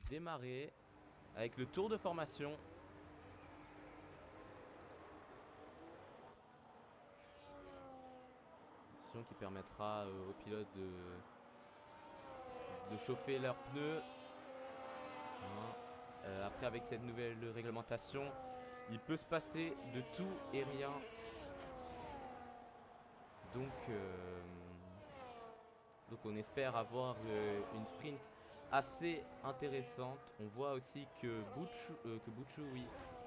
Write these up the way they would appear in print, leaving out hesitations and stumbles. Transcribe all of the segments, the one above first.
démarrer avec le tour de formation. Qui permettra aux pilotes de chauffer leurs pneus. Après, avec cette nouvelle réglementation, il peut se passer de tout et rien. Donc on espère avoir une sprint assez intéressante. On voit aussi que Bucciu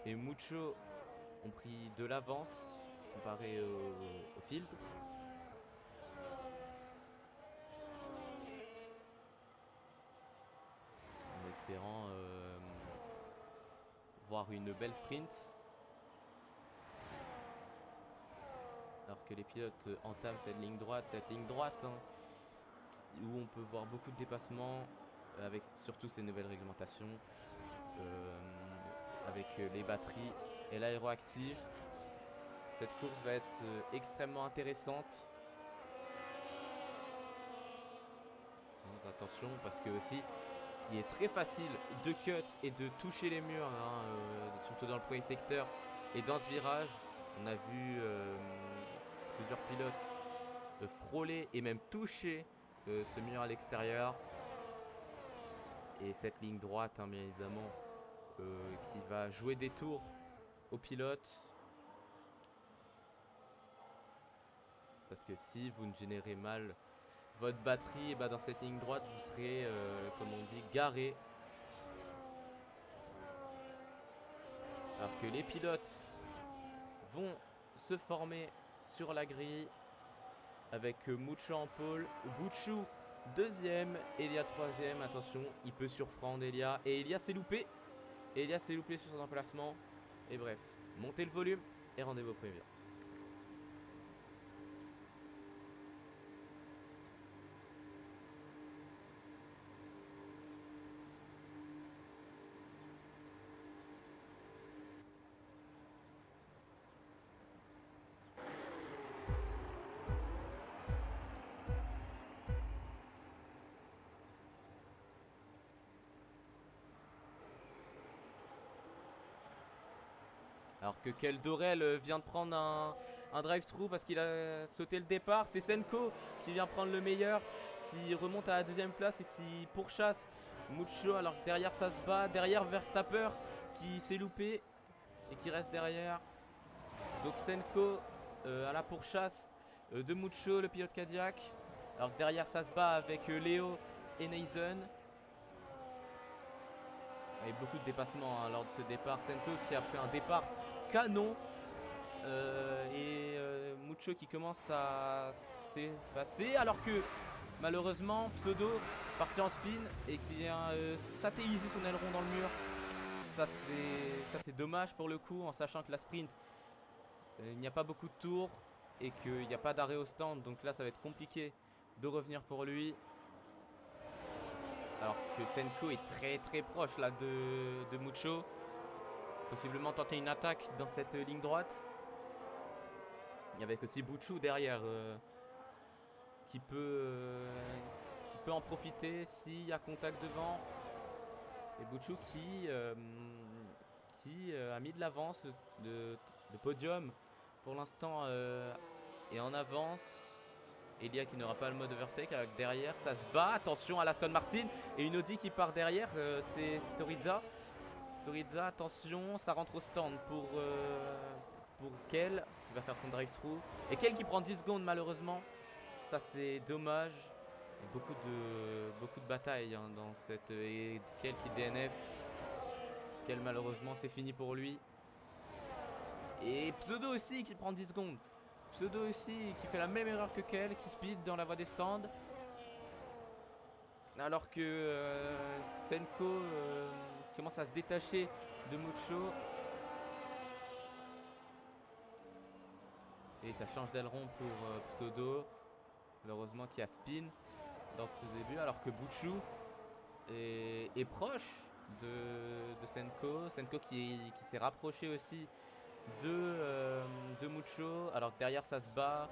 et Muccio ont pris de l'avance comparé au field. En espérant voir une belle sprint. Alors que les pilotes entament cette ligne droite où on peut voir beaucoup de dépassements avec surtout ces nouvelles réglementations, avec les batteries et l'aéroactif. Cette course va être extrêmement intéressante. Donc attention, parce que aussi il est très facile de cut et de toucher les murs, surtout dans le premier secteur et dans ce virage. On a vu plusieurs pilotes frôler et même toucher ce mur à l'extérieur. Et cette ligne droite, bien évidemment, qui va jouer des tours aux pilotes. Parce que si vous ne générez mal votre batterie, dans cette ligne droite, vous serez, comme on dit, garé. Alors que les pilotes vont se former sur la grille avec Muccio en pôle, Bucciu deuxième, Elia troisième. Attention, il peut surprendre Elia. Et Elia s'est loupé. Elia s'est loupé sur son emplacement. Et bref, montez le volume et rendez-vous au premier virage. Alors que Kel Dorel vient de prendre un drive-through parce qu'il a sauté le départ. C'est Senko qui vient prendre le meilleur, qui remonte à la deuxième place et qui pourchasse Muccio. Alors que derrière ça se bat, derrière Verstappen qui s'est loupé et qui reste derrière. Donc Senko à la pourchasse de Muccio, le pilote Cadillac. Alors que derrière ça se bat avec Léo et Nathan. Il y a beaucoup de dépassements lors de ce départ. Senko qui a fait un départ canon et Muccio qui commence à s'effacer alors que malheureusement Pseudo parti en spin et qui vient satelliser son aileron dans le mur. Ça c'est dommage pour le coup, en sachant que la sprint il n'y a pas beaucoup de tours et qu'il n'y a pas d'arrêt au stand, donc là ça va être compliqué de revenir pour lui. Alors que Senko est très très proche là de Muccio. Possiblement tenter une attaque dans cette ligne droite. Il y avait aussi Bucciu derrière qui peut en profiter s'il y a contact devant. Et Bucciu qui a mis de l'avance de podium. Pour l'instant est en avance. Elia qui n'aura pas le mode overtake avec derrière ça se bat. Attention à l'Aston Martin et une Audi qui part derrière. C'est Storizza. Storizza, attention, ça rentre au stand pour Kel qui va faire son drive-through. Et Kel qui prend 10 secondes malheureusement. Ça c'est dommage. Beaucoup de batailles dans cette. Et Kel qui DNF. Kel malheureusement c'est fini pour lui. Et Pseudo aussi qui prend 10 secondes. Pseudo aussi qui fait la même erreur que Kel, qui speed dans la voie des stands. Alors que Senko commence à se détacher de Muccio. Et ça change d'aileron pour Pseudo. Malheureusement qui a spin dans ce début. Alors que Bucciu est proche de Senko. Senko qui s'est rapproché aussi de Muccio. Alors que derrière ça se bat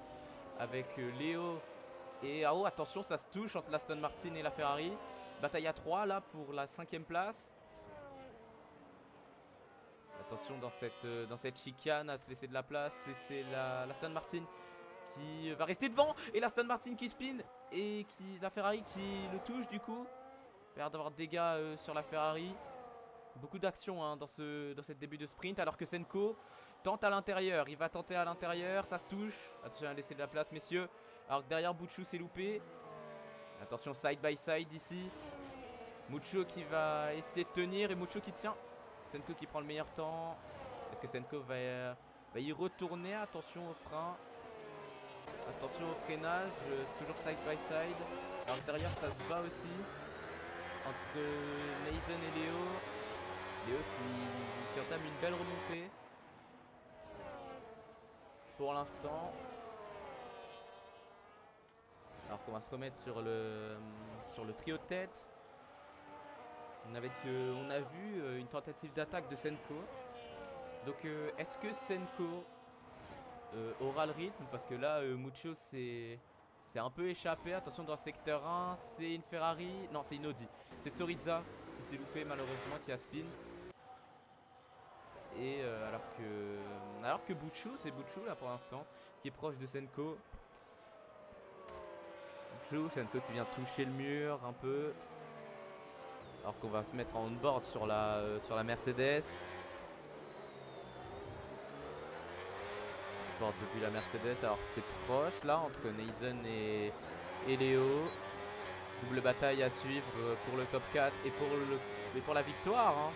avec Léo. Et attention, ça se touche entre l'Aston Martin et la Ferrari. bataille à 3 là pour la 5ème place. Attention dans cette chicane à se laisser de la place. C'est l'Aston Martin qui va rester devant. Et l'Aston Martin qui spin. Et la Ferrari qui le touche du coup. Il a l'air d'avoir des dégâts sur la Ferrari. Beaucoup d'action hein, dans ce début de sprint. Alors que Senko tente à l'intérieur. Il va tenter à l'intérieur. Ça se touche. Attention à laisser de la place messieurs. Alors que derrière Bouchou s'est loupé. Attention side by side ici. Mucho qui va essayer de tenir. Et Mucho qui tient. Senko qui prend le meilleur temps. Est-ce que Senko va y retourner? Attention au frein. Attention au freinage. Toujours side by side. Alors que derrière ça se bat aussi. Entre Nathan et Léo. Léo qui entame une belle remontée. Pour l'instant. Alors qu'on va se remettre sur le trio de tête. On a vu une tentative d'attaque de Senko. Donc est-ce que Senko aura le rythme? Parce que là Mucho c'est un peu échappé. Attention dans le secteur 1. C'est une Ferrari. Non c'est une Audi. C'est Tsurizza qui s'est loupé malheureusement, qui a spin. Et alors que Bouchou, c'est Bouchou là pour l'instant, qui est proche de Senko. Bouchou, Senko qui vient toucher le mur un peu. Alors qu'on va se mettre en on-board sur la Mercedes. On porte depuis la Mercedes alors que c'est proche là entre Nathan et Léo. Double bataille à suivre pour le top 4 et pour la victoire. Hein.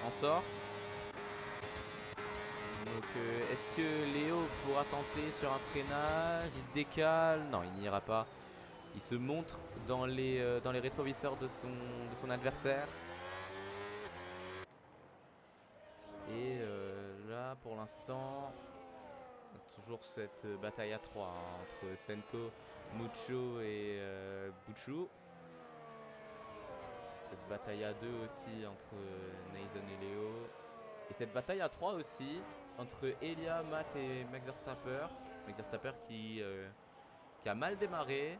En sorte. Donc est-ce que Léo pourra tenter sur un freinage? Il se décale. Non, il n'ira pas. Il se montre dans les rétroviseurs de son adversaire. Et là pour l'instant, toujours cette bataille à 3 hein, entre Senko, Mucho et Bouchou. Cette bataille à 2 aussi entre Nathan et Léo. Et cette bataille à 3 aussi entre Elia, Matt et Max Verstappen. Max Verstappen qui a mal démarré.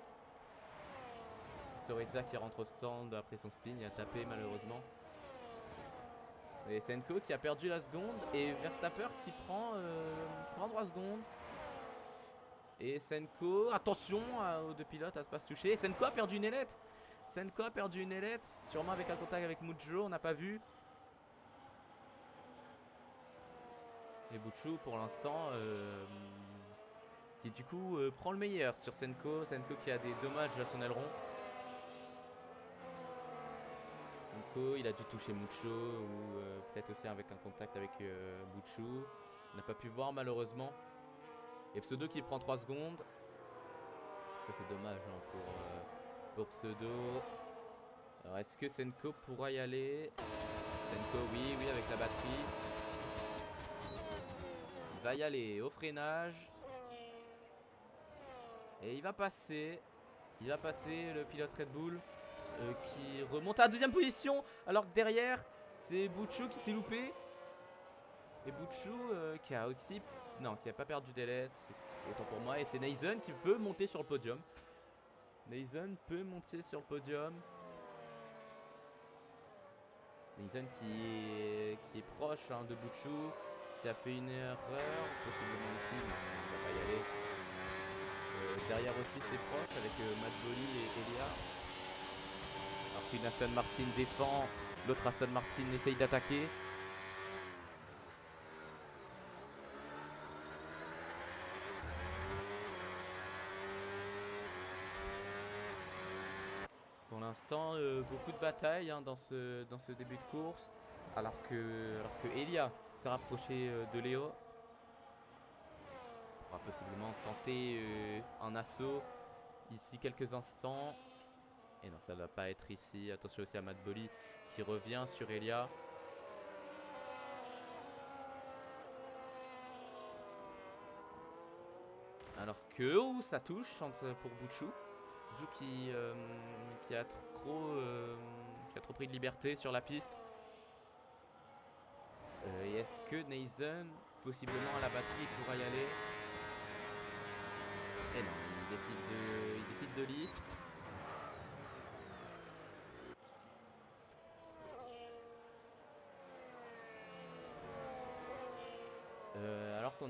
Storizza qui rentre au stand après son spin, il a tapé malheureusement. Et Senko qui a perdu la seconde. Et Verstappen qui prend 3 secondes. Et Senko, attention aux deux pilotes à ne pas se toucher. Et Senko a perdu une ailette. Senko a perdu une ailette, sûrement avec un contact avec Mujo, on n'a pas vu. Et Bouchou pour l'instant qui du coup prend le meilleur sur Senko. Senko qui a des dommages à son aileron. Senko il a dû toucher Mucho ou peut-être aussi avec un contact avec Bouchou. On n'a pas pu voir malheureusement. Et Pseudo qui prend 3 secondes. Ça c'est dommage hein, pour Pseudo. Alors est-ce que Senko pourra y aller? Senko oui avec la batterie. Il va y aller au freinage. Et il va passer. Il va passer le pilote Red Bull qui remonte à la 2ème position. Alors que derrière c'est Bouchou qui s'est loupé. Et Bouchou qui a aussi... Non, qui a pas perdu d'ailette. Autant pour moi. Et c'est Nathan qui peut monter sur le podium. Nathan peut monter sur le podium. Nathan qui est proche hein, de Bouchou, qui a fait une erreur, possiblement ici, mais on va pas y aller. Derrière aussi c'est proche avec Matt Bolly et Elia. Alors qu'une Aston Martin défend, l'autre Aston Martin essaye d'attaquer. Pour l'instant, beaucoup de batailles hein, dans ce début de course. Alors que Elia s'est rapproché de Léo. On va possiblement tenter un assaut ici quelques instants. Et non, ça ne va pas être ici. Attention aussi à Matt Bolly qui revient sur Elia. Alors que ça touche pour Bouchou. Bouchou qui a trop pris de liberté sur la piste. Et est-ce que Nathan, possiblement à la batterie, pourra y aller? Et non, il décide de lift.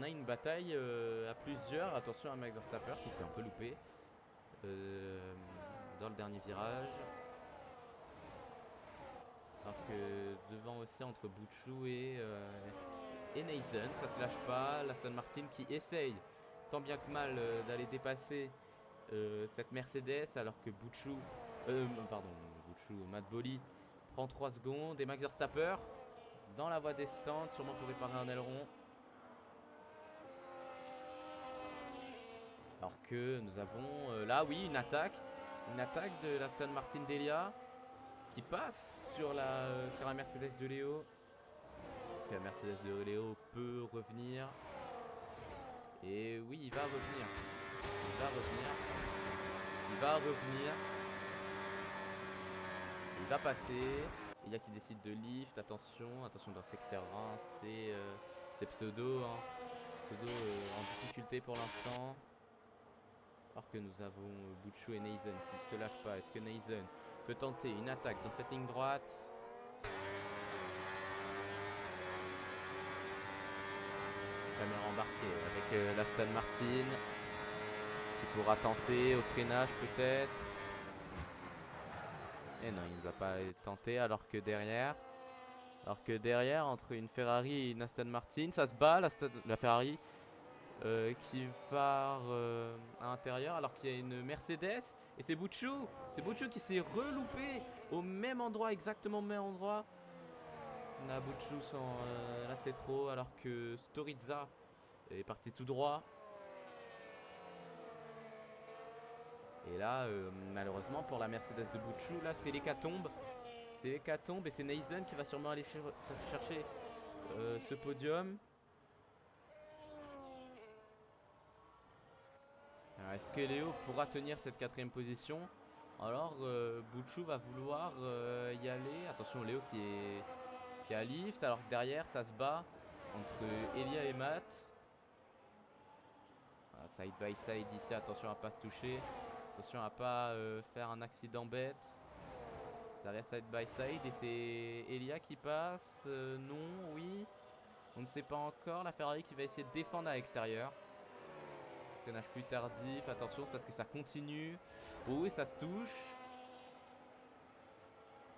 on a une bataille à plusieurs. Attention à Max Verstappen qui s'est un peu loupé dans le dernier virage. Alors que devant aussi entre Butchou et Nathan, ça se lâche pas. L'Aston Martin qui essaye tant bien que mal d'aller dépasser cette Mercedes alors que Butchou, Matt Bolly prend 3 secondes et Max Verstappen dans la voie des stands, sûrement pour réparer un aileron. Alors que nous avons là, oui, une attaque de l'Aston Martin d'Elia qui passe sur la Mercedes de Léo. Est-ce que la Mercedes de Léo peut revenir? Et oui, il va revenir. Il va passer. Il y a qui décide de lift. Attention dans secteur 1. C'est Pseudo. Hein. Pseudo en difficulté pour l'instant. Alors que nous avons Butchou et Nathan qui ne se lâchent pas. Est-ce que Nathan peut tenter une attaque dans cette ligne droite? Caméra embarquée avec l'Aston Martin. Est-ce qu'il pourra tenter au freinage peut-être? Et non, il ne va pas tenter alors que derrière, entre une Ferrari et une Aston Martin, ça se bat, la Ferrari qui part à l'intérieur alors qu'il y a une Mercedes. Et c'est Butchou qui s'est reloupé au même endroit, exactement au même endroit. On a Butchou sans là c'est trop, alors que Storizza est parti tout droit. Et là, malheureusement pour la Mercedes de Butchou, là c'est l'hécatombe. Et c'est Nathan qui va sûrement aller chercher ce podium. Est-ce que Léo pourra tenir cette 4ème position? Alors Butchou va vouloir y aller. Attention, Léo qui est à lift, alors que derrière ça se bat entre Elia et Matt. Side by side ici, attention à pas se toucher. Attention à pas faire un accident bête. Ça reste side by side et c'est Elia qui passe. Non, oui. On ne sait pas encore. La Ferrari qui va essayer de défendre à l'extérieur. Freinage plus tardif. Attention, c'est parce que ça continue. Oh, et ça se touche.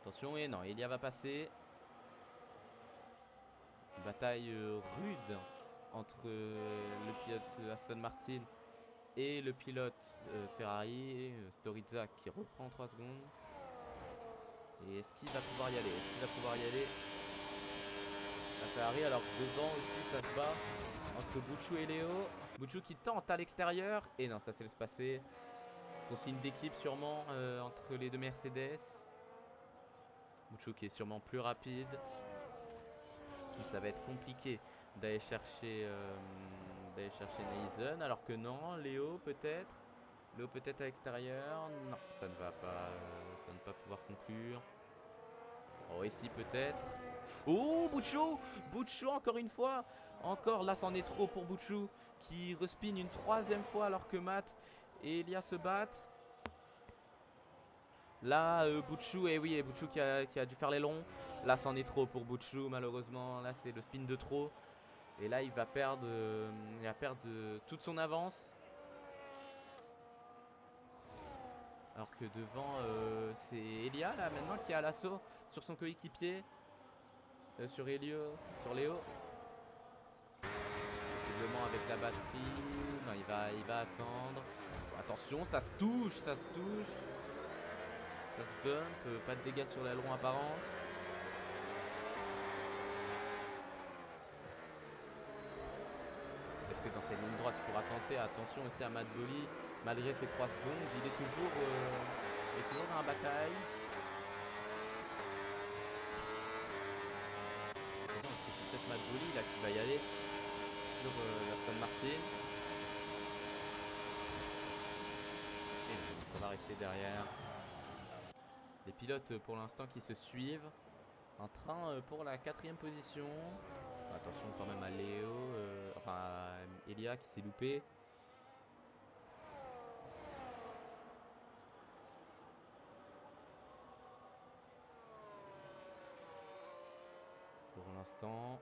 Attention, et non, Elia va passer. Une bataille rude entre le pilote Aston Martin et le pilote Ferrari. Storizza qui reprend 3 secondes. Et est-ce qu'il va pouvoir y aller? La Ferrari, alors devant aussi ça se bat entre Butchou et Léo. Butchou qui tente à l'extérieur. Et non, ça se laisse passer. Consigne d'équipe sûrement entre les deux Mercedes. Butchou qui est sûrement plus rapide. Ça va être compliqué d'aller chercher Nathan. Alors que non, Léo peut-être à l'extérieur. Non, ça ne va pas pouvoir conclure. Oh, ici peut-être. Oh, Butchou encore une fois. Encore, là c'en est trop pour Butchou qui respine une 3ème fois alors que Matt et Elia se battent. Là, Butchou, et oui, Butchou qui a dû faire les longs. Là c'en est trop pour Butchou malheureusement. Là c'est le spin de trop. Et là il va perdre toute son avance. Alors que devant c'est Elia là maintenant qui a l'assaut sur son coéquipier. Sur Léo. Possiblement avec la batterie. Non, il va attendre. Attention, ça se touche. Ça se bump. Pas de dégâts sur l'aileron apparente. Est-ce que dans cette ligne droite il pourra tenter? Attention aussi à Matt Bolly. Malgré ses 3 secondes, il est toujours dans la bataille. C'est peut-être Matt Bolly là qui va y aller sur l'Aston Martin. Et ça va rester derrière. Les pilotes pour l'instant qui se suivent. Un train pour la 4ème position. Attention quand même à Léo, à Elia qui s'est loupé. Pour l'instant.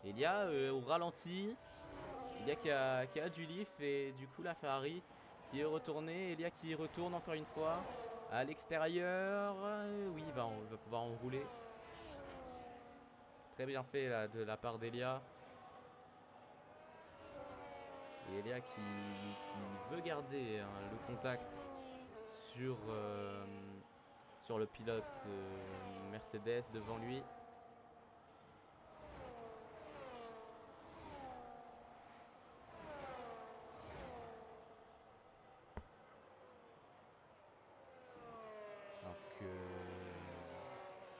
Elia au ralenti. Elia qui a du lift et du coup la Ferrari qui est retournée. Elia qui retourne encore une fois à l'extérieur. Oui, il va pouvoir enrouler. Très bien fait là, de la part d'Elia. Et Elia qui veut garder le contact sur le pilote Mercedes devant lui.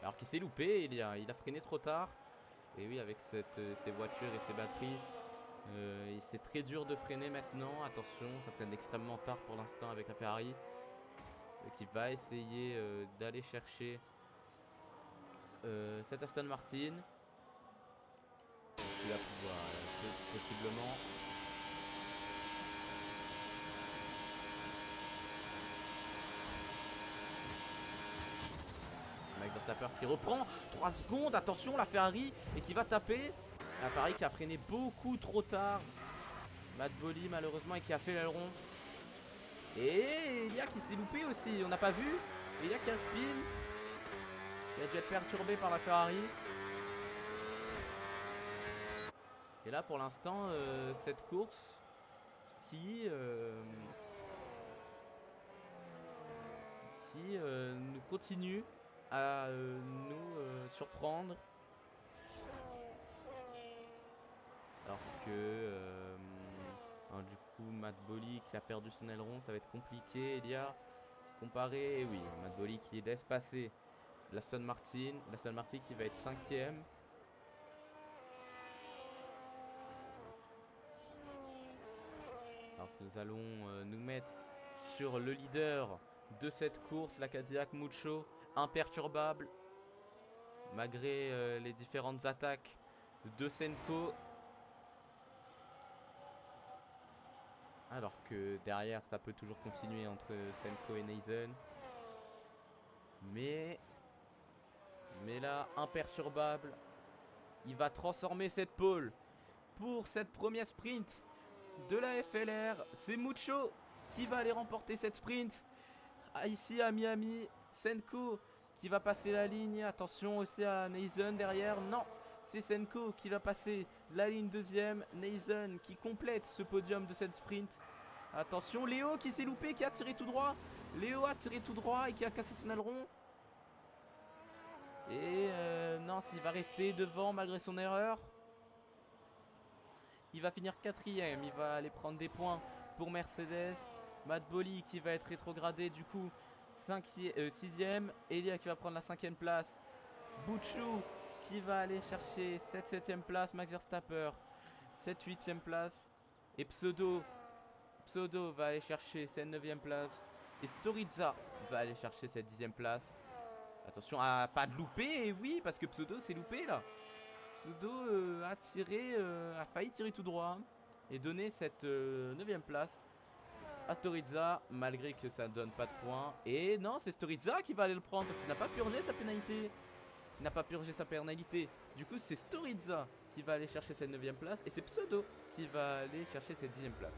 Alors qu'il s'est loupé, il a freiné trop tard. Et oui, avec ces voitures et ces batteries, c'est très dur de freiner maintenant. Attention, ça freine extrêmement tard pour l'instant avec la Ferrari. Qui va essayer d'aller chercher cette Aston Martin. Il va pouvoir, possiblement. Max Verstappen qui reprend 3 secondes, attention la Ferrari et qui va taper. La Ferrari qui a freiné beaucoup trop tard. Matt Boli malheureusement et qui a fait l'aileron. Et Elia qui s'est loupé aussi, on n'a pas vu. Elia qui a spin. Il a dû être perturbé par la Ferrari. Et là pour l'instant cette course qui nous continue à nous surprendre. Alors que du coup Matt Boli qui a perdu son aileron, ça va être compliqué. Elia comparé, oui, Matt Boli qui laisse passer l'Aston Martin qui va être 5ème. Alors que nous allons nous mettre sur le leader de cette course, la Cadillac Mucho, imperturbable malgré les différentes attaques de Senko. Alors que derrière ça peut toujours continuer entre Senko et Neisen. Mais là, imperturbable, il va transformer cette pole pour cette première sprint de la FLR. C'est Mucho qui va aller remporter cette sprint ici à Miami. Senko qui va passer la ligne. Attention aussi à Neisen derrière. Non, c'est Senko qui va passer la ligne deuxième. Neisen qui complète ce podium de cette sprint. Attention, Léo qui s'est loupé, qui a tiré tout droit. Léo a tiré tout droit et qui a cassé son aileron. Et non, il va rester devant malgré son erreur. Il va finir 4ème. Il va aller prendre des points pour Mercedes. Matt Boli qui va être rétrogradé du coup 6ème. Elia qui va prendre la 5ème place. Bouchou qui va aller chercher cette 7ème place. Max Verstappen 8ème place. Et Pseudo va aller chercher cette 9ème place. Et Storizza va aller chercher cette 10ème place. Attention à pas de louper. Et oui, parce que Pseudo s'est loupé là. Pseudo a failli tirer tout droit et donner cette 9ème place à Storizza, malgré que ça ne donne pas de points. Et non, c'est Storizza qui va aller le prendre parce qu'il n'a pas purgé sa pénalité. Du coup, c'est Storizza qui va aller chercher cette 9ème place et c'est Pseudo qui va aller chercher cette 10ème place.